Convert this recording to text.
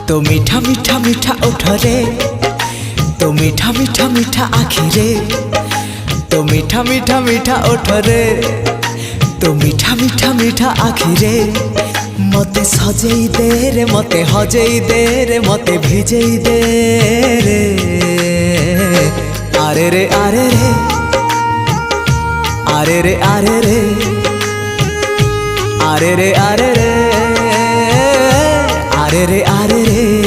तो मीठा मीठा मीठा ओठ रे, तो मीठा मीठा मीठा आँखि रे, तो मीठा मीठा मीठा ओठ रे, तो मीठा मीठा मीठा आँखि रे। मते सजेई दे रे, मते हजेई दे रे, मते भिजेई दे रे। आरे रे आरे रे, आरे रे आरे रे, आरे रे आरे रे, आरे रे आरे रे।